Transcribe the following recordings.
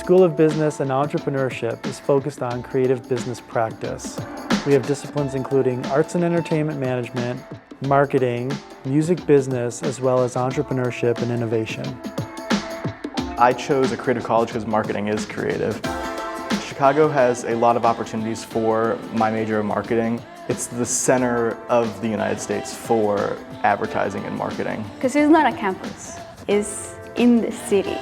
School of Business and Entrepreneurship is focused on creative business practice. We have disciplines including arts and entertainment management, marketing, music business, as well as entrepreneurship and innovation. I chose a creative college because marketing is creative. Chicago has a lot of opportunities for my major of marketing. It's the center of the United States for advertising and marketing. Because it's not a campus, it's in the city,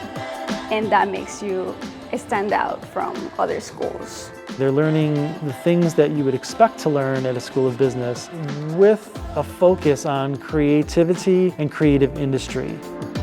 and that makes you stand out from other schools. They're learning the things that you would expect to learn at a school of business with a focus on creativity and creative industry.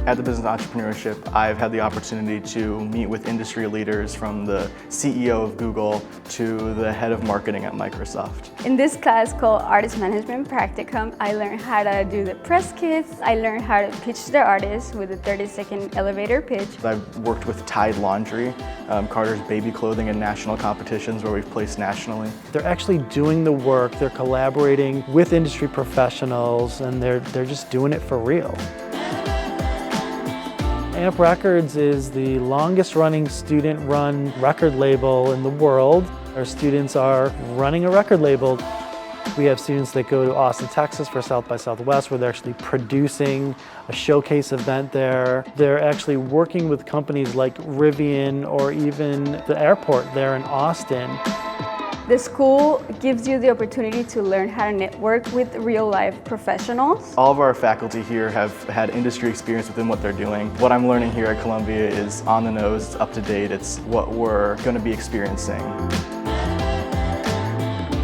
At the Business Entrepreneurship, I've had the opportunity to meet with industry leaders from the CEO of Google to the head of marketing at Microsoft. In this class called Artist Management Practicum, I learned how to do the press kits. I learned how to pitch the artist with a 30-second elevator pitch. I've worked with Tide Laundry, Carter's baby clothing in national competitions where we've placed nationally. They're actually doing the work, they're collaborating with industry professionals, and they're just doing it for real. AMP Records is the longest running student-run record label in the world. Our students are running a record label. We have students that go to Austin, Texas for South by Southwest, where they're actually producing a showcase event there. They're actually working with companies like Rivian or even the airport there in Austin. The school gives you the opportunity to learn how to network with real-life professionals. All of our faculty here have had industry experience within what they're doing. What I'm learning here at Columbia is on the nose, it's up to date, it's what we're going to be experiencing.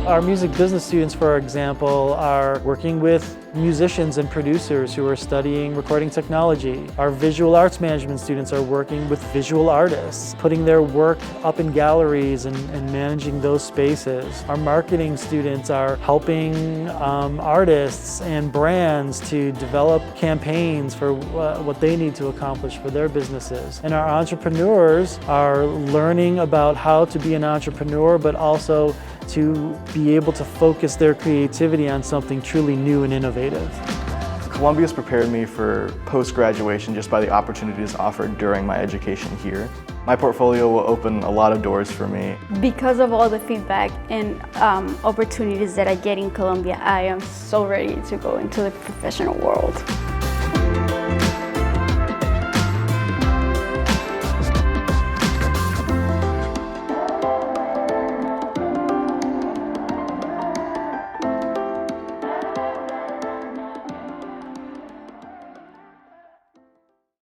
Our music business students, for example, are working with musicians and producers who are studying recording technology. Our visual arts management students are working with visual artists, putting their work up in galleries and managing those spaces. Our marketing students are helping artists and brands to develop campaigns for what they need to accomplish for their businesses. And our entrepreneurs are learning about how to be an entrepreneur, but also to be able to focus their creativity on something truly new and innovative. Columbia's prepared me for post-graduation just by the opportunities offered during my education here. My portfolio will open a lot of doors for me. Because of all the feedback and opportunities that I get in Columbia, I am so ready to go into the professional world.